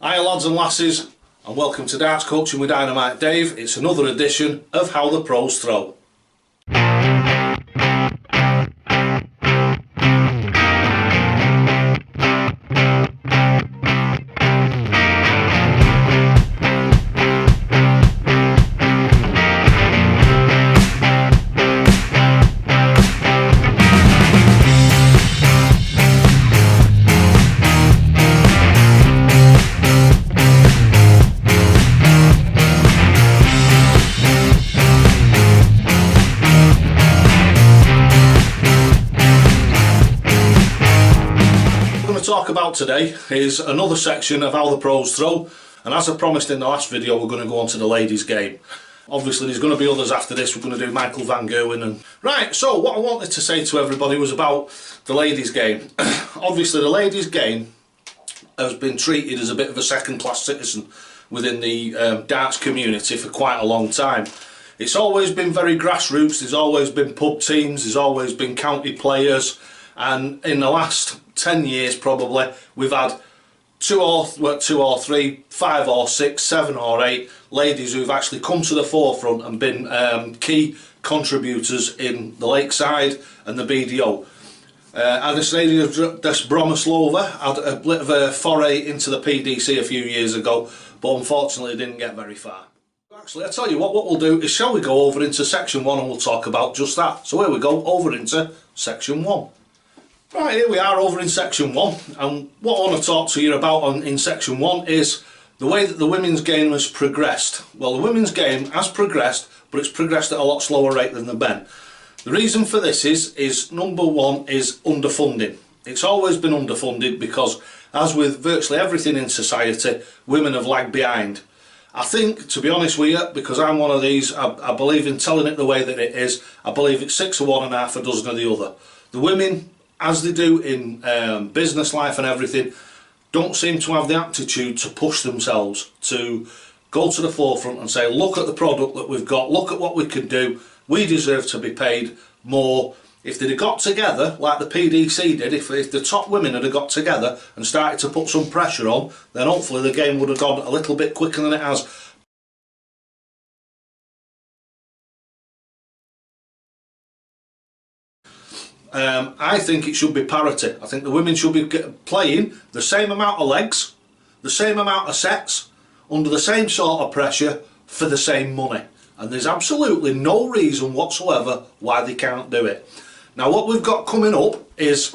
Hiya lads and lasses, and welcome to Darts Coaching with Dynamite Dave. It's another edition of How the Pros Throw. Talk about today is another section of How the Pros Throw, and as I promised in the last video, we're going to go on to the ladies game. Obviously there's going to be others after this. We're going to do Michael van Gerwen and right. So what I wanted to say to everybody was about the ladies game. Obviously the ladies game has been treated as a bit of a second-class citizen within the darts community for quite a long time. It's always been very grassroots. There's always been pub teams, there's always been county players, and in the last 10 years probably we've had two or three, 5 or 6, 7 or 8 ladies who've actually come to the forefront and been key contributors in the Lakeside and the BDO. Anastasia Lovejoy had a bit of a foray into the PDC a few years ago, but unfortunately didn't get very far. Actually, I tell you what we'll do is, shall we go over into section 1 and we'll talk about just that. So here we go, over into section 1. Right, here we are over in section 1, and what I want to talk to you about in section 1 is the way that the women's game has progressed. Well, the women's game has progressed, but it's progressed at a lot slower rate than the men. The reason for this is number one is underfunding. It's always been underfunded because, as with virtually everything in society, women have lagged behind. I think, to be honest with you, because I'm one of these, I believe in telling it the way that it is. I believe it's 6 of one and half a dozen of the other. The women, as they do in business life and everything, don't seem to have the aptitude to push themselves, to go to the forefront and say, look at the product that we've got, look at what we can do, we deserve to be paid more. If they'd have got together like the PDC did, if the top women had got together and started to put some pressure on, then hopefully the game would have gone a little bit quicker than it has. I think it should be parity. I think the women should be playing the same amount of legs, the same amount of sets, under the same sort of pressure for the same money. And there's absolutely no reason whatsoever why they can't do it. Now what we've got coming up is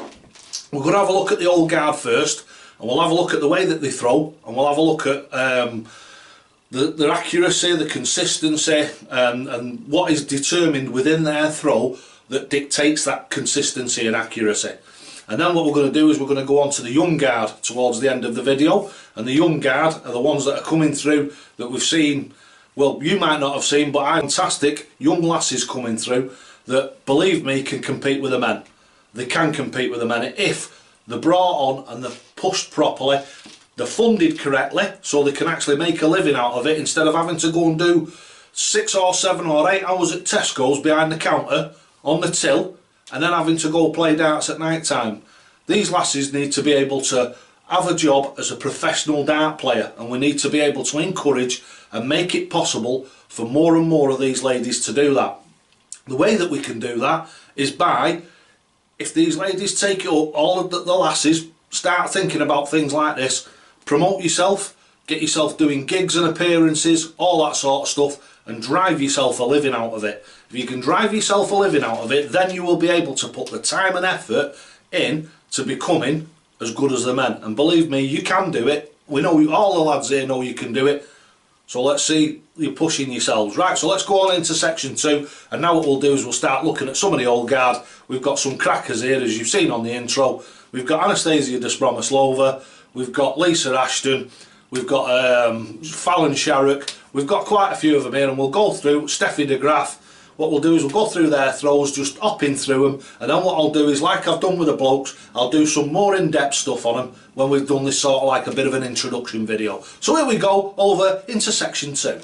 we're going to have a look at the old guard first, and we'll have a look at the way that they throw, and we'll have a look at their accuracy, the consistency, and what is determined within their throw that dictates that consistency and accuracy. And then what we're going to do is we're going to go on to the young guard towards the end of the video, and the young guard are the ones that are coming through that we've seen, well, you might not have seen, but fantastic young lasses coming through that, believe me, can compete with the men. They can compete with the men if they're brought on and they're pushed properly, they're funded correctly so they can actually make a living out of it, instead of having to go and do 6 or 7 or 8 hours at Tesco's behind the counter on the till and then having to go play darts at night time. These lasses need to be able to have a job as a professional dart player, and we need to be able to encourage and make it possible for more and more of these ladies to do that. The way that we can do that is by, if these ladies take it up, all of the lasses start thinking about things like this: promote yourself, get yourself doing gigs and appearances, all that sort of stuff, and drive yourself a living out of it. If you can drive yourself a living out of it, then you will be able to put the time and effort in to becoming as good as the men. And believe me, you can do it. We know, all the lads here know you can do it. So let's see you pushing yourselves. Right, so let's go on into section 2, and now what we'll do is we'll start looking at some of the old guard. We've got some crackers here, as you've seen on the intro. We've got Anastasia Lovejoy, we've got Lisa Ashton, we've got Fallon Sharrock, we've got quite a few of them here, and we'll go through Steffi de Graaf. What we'll do is we'll go through their throws, just hopping through them, and then what I'll do is, like I've done with the blokes, I'll do some more in-depth stuff on them when we've done this sort of like a bit of an introduction video. So here we go, over into section 2.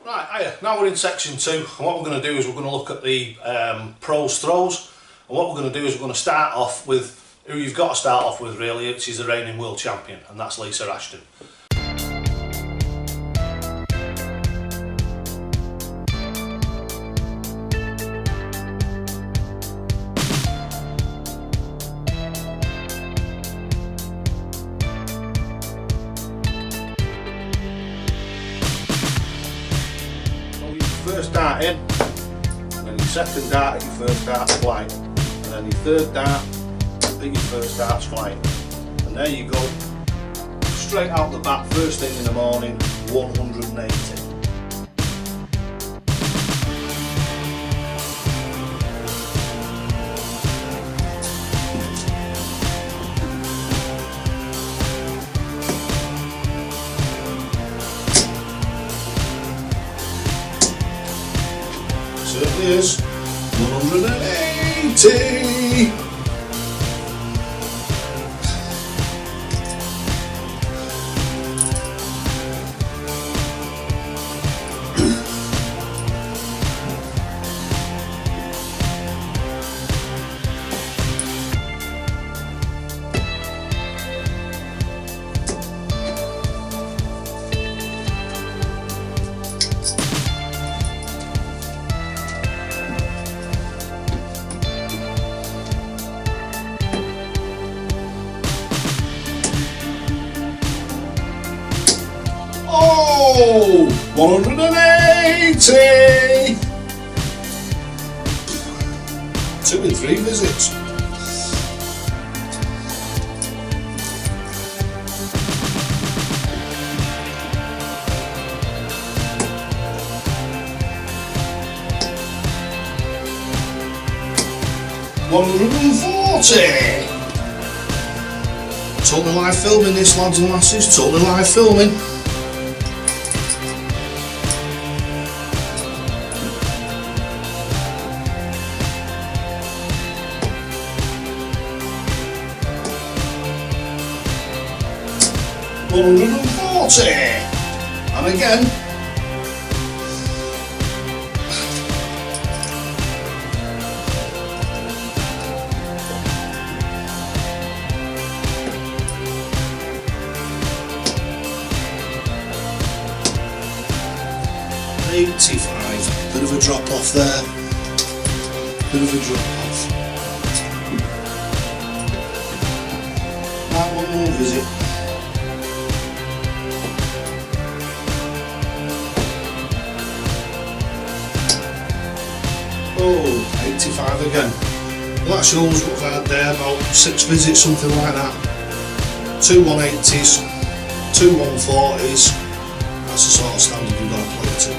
Right, hiya, now we're in section 2, and what we're going to do is we're going to look at the pros throws, and what we're going to do is we're going to start off with who you've got to start off with really, which is the reigning world champion, and that's Lisa Ashton. dart in, and then your second dart at your first dart's flying, and then your third dart at your first dart's flying. And there you go, straight out the bat, first thing in the morning, 180. Certainly is. 180. Oh, 180! 2 and 3 visits. $140. Totally live filming this, lads and lasses, totally live filming. $140, and again. $85, bit of a drop off there, bit of a drop off. Right, one more visit. Oh, 85 again. Well, that shows what I've had there, about 6 visits, something like that. 2 180s, 2 140s. That's the sort of standard you've got to play to.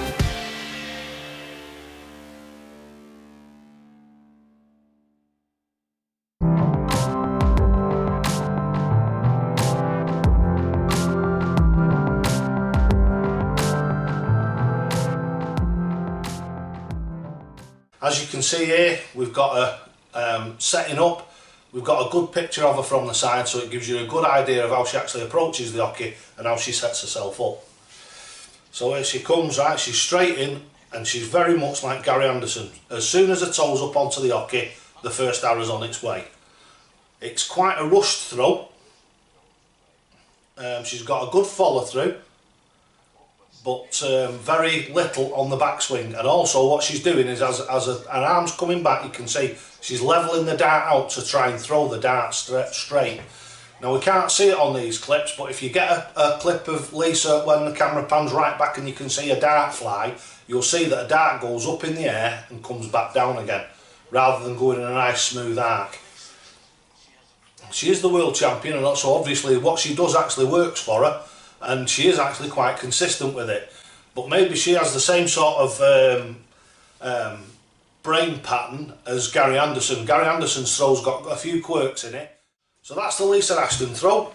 As you can see here, we've got a setting up. We've got a good picture of her from the side, so it gives you a good idea of how she actually approaches the hockey and how she sets herself up. So here she comes, right, she's straight in, and she's very much like Gary Anderson. As soon as her toe's up onto the hockey, the first arrow's on its way. It's quite a rushed throw. She's got a good follow through, but very little on the backswing. And also what she's doing is, as her arm's coming back, you can see she's levelling the dart out to try and throw the dart straight. Now we can't see it on these clips, but if you get a clip of Lisa when the camera pans right back and you can see a dart fly, you'll see that a dart goes up in the air and comes back down again, rather than going in a nice smooth arc. She is the world champion, and so obviously what she does actually works for her, and she is actually quite consistent with it. But maybe she has the same sort of brain pattern as Gary Anderson. Gary Anderson's throw's got a few quirks in it. So that's the Lisa Ashton throw.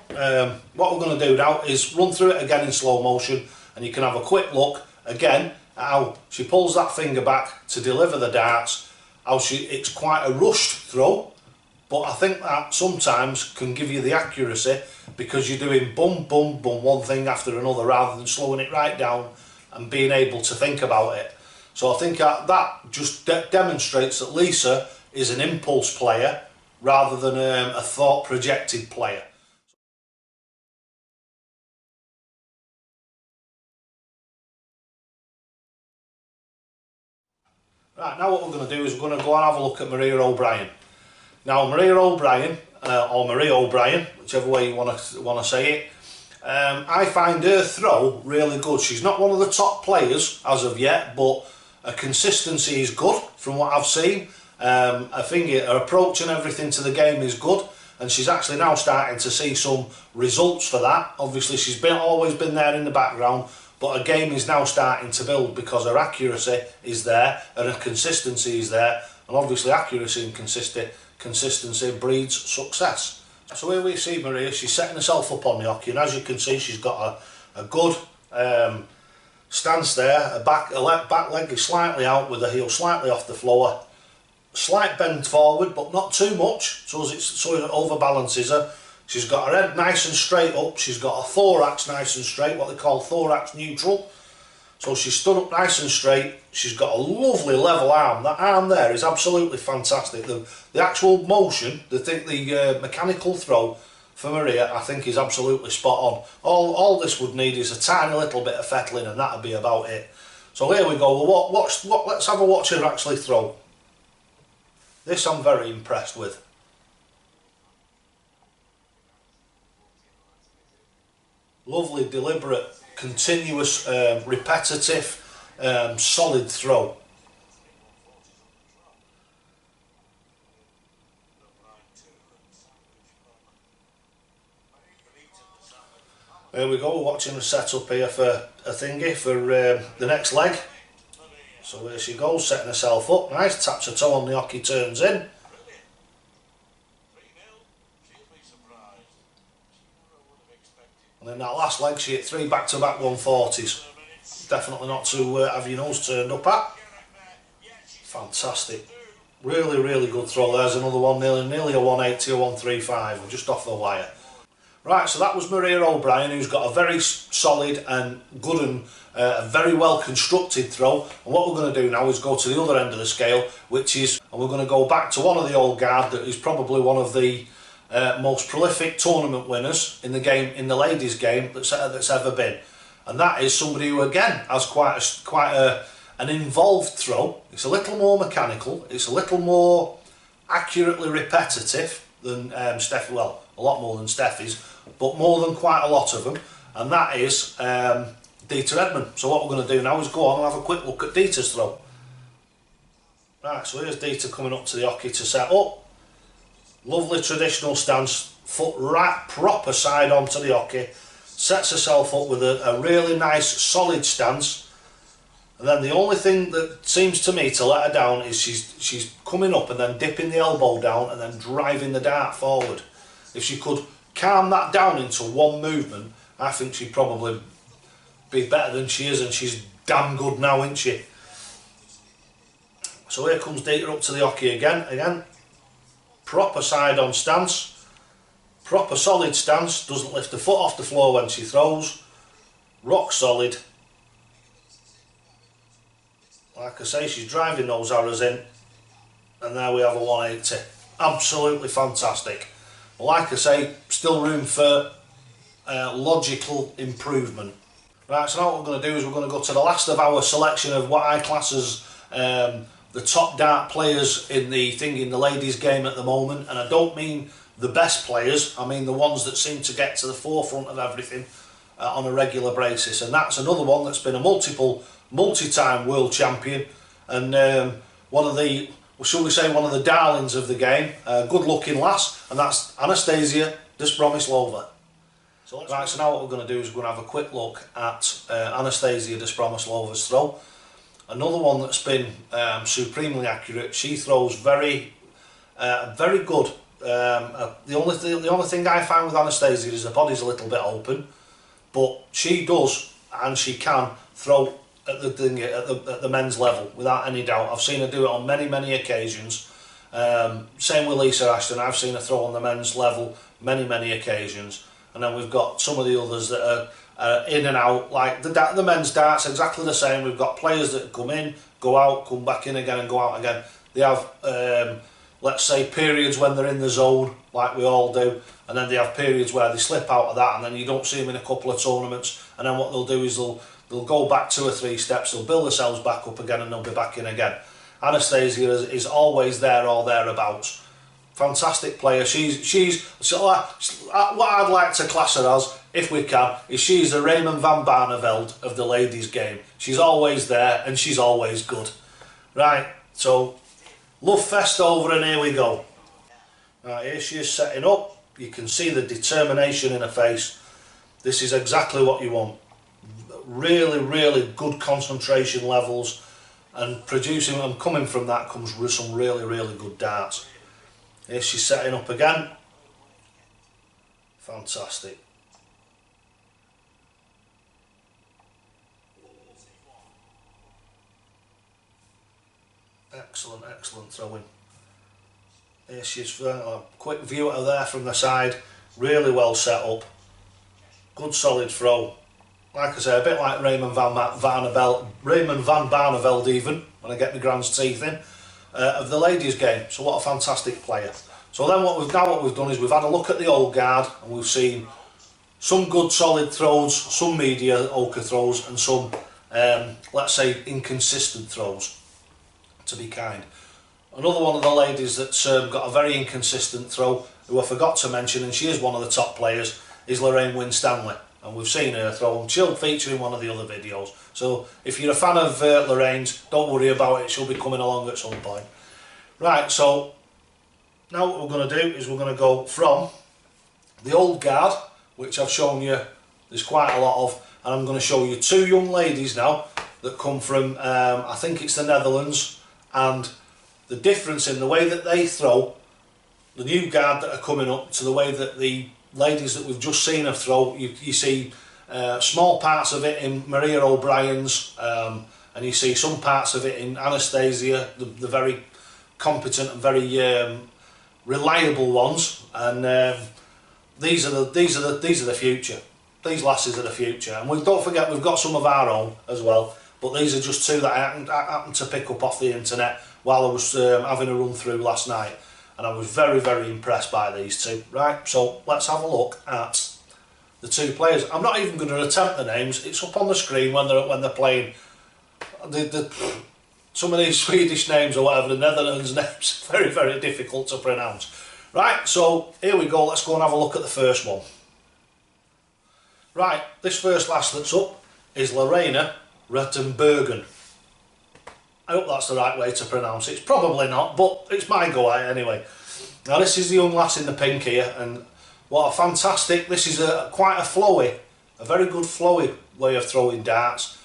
What we're going to do now is run through it again in slow motion, and you can have a quick look again at how she pulls that finger back to deliver the darts. It's quite a rushed throw, but I think that sometimes can give you the accuracy because you're doing bum, bum, bum, one thing after another, rather than slowing it right down and being able to think about it. So I think that just demonstrates that Lisa is an impulse player rather than a thought projected player. Right, now what we're going to do is we're going to go and have a look at Maria OBrien. Now Maria OBrien, or Marie OBrien, whichever way you want to say it, I find her throw really good. She's not one of the top players as of yet, but Her consistency is good from what I've seen. I think her approach and everything to the game is good, and she's actually now starting to see some results for that. Obviously she's always been there in the background, but her game is now starting to build because her accuracy is there and her consistency is there, and obviously accuracy and consistency breeds success. So here we see Maria, she's setting herself up on the hockey, and as you can see she's got a good stance there. Her back leg is slightly out with the heel slightly off the floor. Slight bend forward, but not too much, so it overbalances her. She's got her head nice and straight up. She's got her thorax nice and straight, what they call thorax neutral. So she's stood up nice and straight. She's got a lovely level arm. That arm there is absolutely fantastic. The actual motion, the mechanical throw for Maria, I think is absolutely spot on. All this would need is a tiny little bit of fettling, and that'd be about it. So here we go. Let's have a watch her actually throw. This I'm very impressed with. Lovely, deliberate, continuous, repetitive, solid throw. There we go, we're watching the setup here for a thingy for the next leg. So here she goes, setting herself up, nice, taps her toe on the hockey, turns in. And in that last leg she hit 3 back-to-back 140s. Definitely not to have your nose turned up at. Fantastic. Really, really good throw. There's another one, nearly a 180 or 135, just off the wire. Right, so that was Maria OBrien, who's got a very solid and good and a very well constructed throw. And what we're going to do now is go to the other end of the scale, which is, and we're going to go back to one of the old guard that is probably one of the most prolific tournament winners in the game, in the ladies' game that's ever been. And that is somebody who again has quite an involved throw. It's a little more mechanical, it's a little more accurately repetitive than Steffi, well, a lot more than Steffi's, but more than quite a lot of them, and that is Edmund. So what we're going to do now is go on and have a quick look at Dita's throw. Right, so here's Dita coming up to the hockey to set up. Lovely traditional stance, foot right proper side onto the hockey, sets herself up with a really nice solid stance, and then the only thing that seems to me to let her down is she's coming up and then dipping the elbow down and then driving the dart forward. If she could calm that down into one movement, I think she'd probably be better than she is, and she's damn good now, isn't she? So here comes Dita up to the hockey again, proper side on stance, proper solid stance, doesn't lift the foot off the floor when she throws, rock solid. Like I say, she's driving those arrows in, and there we have a 180. Absolutely fantastic. Like I say, still room for logical improvement. Right, so now what we're going to do is we're going to go to the last of our selection of what I class as the top dart players in the ladies' game at the moment. And I don't mean the best players, I mean the ones that seem to get to the forefront of everything on a regular basis. And that's another one that's been a multi-time world champion, and one of the, shall we say, one of the darlings of the game, good looking lass, and that's Anastasia Lovejoy. So right, so now what we're going to do is we're going to have a quick look at Anastasia Lovejoy's throw. Another one that's been supremely accurate. She throws very good. The only thing I find with Anastasia is her body's a little bit open, but she does and she can throw at the men's level without any doubt. I've seen her do it on many occasions. Same with Lisa Ashton. I've seen her throw on the men's level many occasions. And then we've got some of the others that are in and out, like the men's darts, exactly the same. We've got players that come in, go out, come back in again and go out again. They have, let's say, periods when they're in the zone, like we all do, and then they have periods where they slip out of that, and then you don't see them in a couple of tournaments, and then what they'll do is they'll go back 2 or 3 steps, they'll build themselves back up again, and they'll be back in again. Anastasia is always there or thereabouts. Fantastic player. She's what I'd like to class her as if we can, is she's the Raymond van Barneveld of the ladies' game. She's always there and she's always good. Right, so love fest over and here we go. Right, here she is setting up. You can see the determination in her face. This is exactly what you want. Really, really good concentration levels, and producing and coming from that comes some really, really good darts. Here she's setting up again. Fantastic. Excellent, excellent throwing. Here she's a quick view of her there from the side. Really well set up. Good solid throw. Like I say, a bit like Raymond van Barneveld even, when I get my grand's teeth in, of the ladies' game. So what a fantastic player. So then what we've done is we've had a look at the old guard, and we've seen some good solid throws, some mediocre throws, and some, let's say, inconsistent throws, to be kind. Another one of the ladies that's got a very inconsistent throw, who I forgot to mention, and she is one of the top players, is Lorraine Stanley. And we've seen her throw, and she'll feature in one of the other videos. So if you're a fan of Lorraine's, don't worry about it, she'll be coming along at some point. Right, so now what we're going to do is we're going to go from the old guard, which I've shown you there's quite a lot of, and I'm going to show you two young ladies now that come from, I think it's the Netherlands, and the difference in the way that they throw, the new guard that are coming up, to the way that the ladies that we've just seen her throw. You see small parts of it in Maria O'Brien's, and you see some parts of it in Anastasia, the very competent and very reliable ones. And these are the future. These lasses are the future. And don't forget, we've got some of our own as well. But these are just two that I happened to pick up off the internet while I was having a run through last night. And I was very, very impressed by these two. Right, so let's have a look at the two players. I'm not even going to attempt the names. It's up on the screen when they're playing. Some of these Swedish names or whatever, the Netherlands names, very, very difficult to pronounce. Right, so here we go. Let's go and have a look at the first one. Right, this first lass that's up is Lorena Ruttenbergen. I hope that's the right way to pronounce it. It's probably not, but it's my go at it anyway. Now this is the young lass in the pink here, and what a fantastic, this is quite a very good flowy way of throwing darts.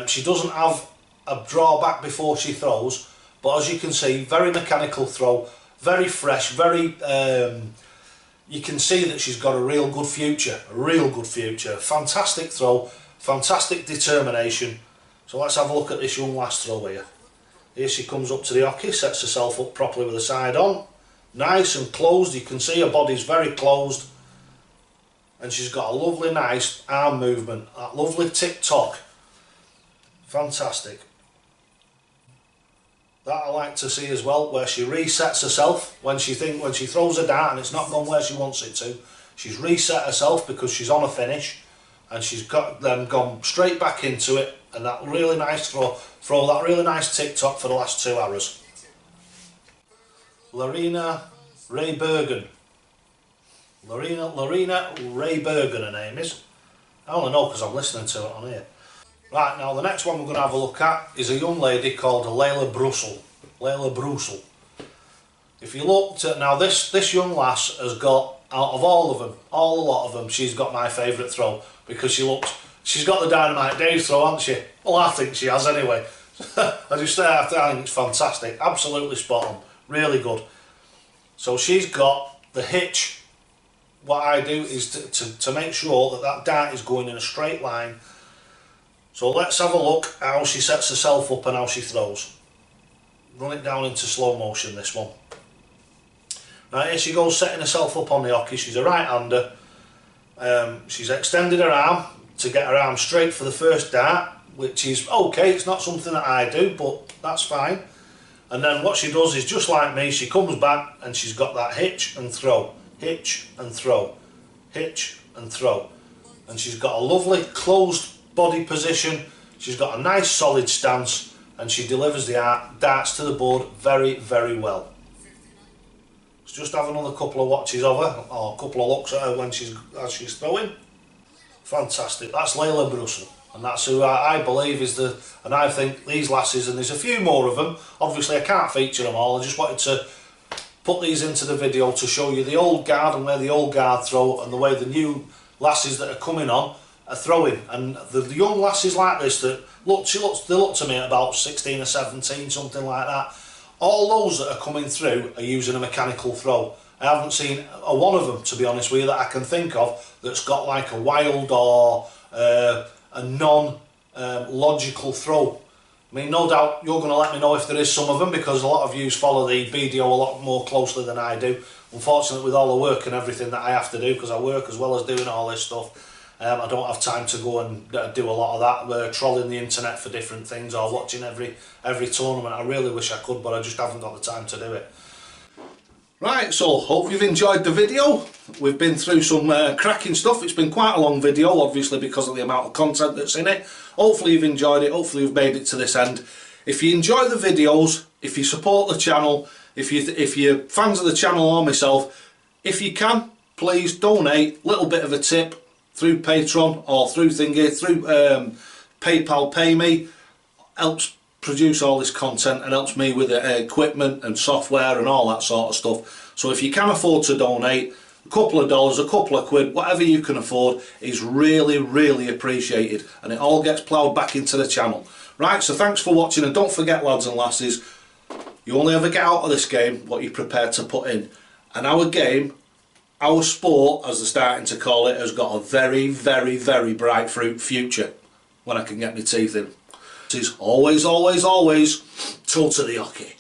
She doesn't have a drawback before she throws, but as you can see, very mechanical throw, very fresh, very, you can see that she's got a real good future, fantastic throw, fantastic determination. So let's have a look at this young lass throw here. Here she comes up to the hockey, sets herself up properly with the side on. Nice and closed, you can see her body's very closed. And she's got a lovely, nice arm movement, that lovely tick-tock. Fantastic. That I like to see as well, where she resets herself when she throws a dart and it's not gone where she wants it to. She's reset herself because she's on a finish, and she's got them gone straight back into it, and that really nice throw that really nice tick-tock for the last two arrows. Lorena Ruttenbergen. Lorena Ruttenbergen her name is. I only know because I'm listening to it on here. Right, now the next one we're going to have a look at is a young lady called Layla Brussel. Layla Brussel. If you looked at, now this young lass has got, out of all of them, a lot of them, she's got my favourite throw, because she's got the Dynamite Dave throw, hasn't she? Well, I think she has anyway. I think it's fantastic, absolutely spot on, really good. So she's got the hitch. What I do is to make sure that dart is going in a straight line. So let's have a look how she sets herself up and how she throws. Run it down into slow motion, this one. Now here she goes, setting herself up on the hockey. She's a right-hander. She's extended her arm to get her arm straight for the first dart, which is okay. It's not something that I do, but that's fine. And then what she does is, just like me, she comes back and she's got that hitch and throw, hitch and throw, hitch and throw. And she's got a lovely closed body position. She's got a nice solid stance, and she delivers the darts to the board very, very well. Let's just have another couple of watches of her, or a couple of looks at her as she's throwing. Fantastic. That's Layla Brussel, and that's who I believe is the, and I think these lasses, and there's a few more of them, obviously I can't feature them all, I just wanted to put these into the video to show you the old guard and where the old guard throw, and the way the new lasses that are coming on are throwing. And the young lasses like this that they look to me at about 16 or 17, something like that. All those that are coming through are using a mechanical throw. I haven't seen a one of them, to be honest with you, that I can think of that's got like a wild or a non-logical throw. I mean, no doubt you're going to let me know if there is some of them, because a lot of you follow the BDO a lot more closely than I do. Unfortunately, with all the work and everything that I have to do, because I work as well as doing all this stuff, I don't have time to go and do a lot of that, trolling the internet for different things or watching every tournament. I really wish I could, but I just haven't got the time to do it. Right, so hope you've enjoyed the video. We've been through some cracking stuff. It's been quite a long video, obviously, because of the amount of content that's in it. Hopefully you've enjoyed it, hopefully you've made it to this end. If you enjoy the videos, if you support the channel, if you're fans of the channel or myself, if you can, please donate a little bit of a tip through Patreon or through PayPal Pay Me. Helps produce all this content and helps me with equipment and software and all that sort of stuff. So if you can afford to donate, a couple of dollars, a couple of quid, whatever you can afford is really, really appreciated, and it all gets ploughed back into the channel. Right, so thanks for watching, and don't forget, lads and lasses, you only ever get out of this game what you're prepared to put in. And our game, our sport, as they're starting to call it, has got a very, very, very bright future when I can get my teeth in. It is always, always, always toe to the hockey.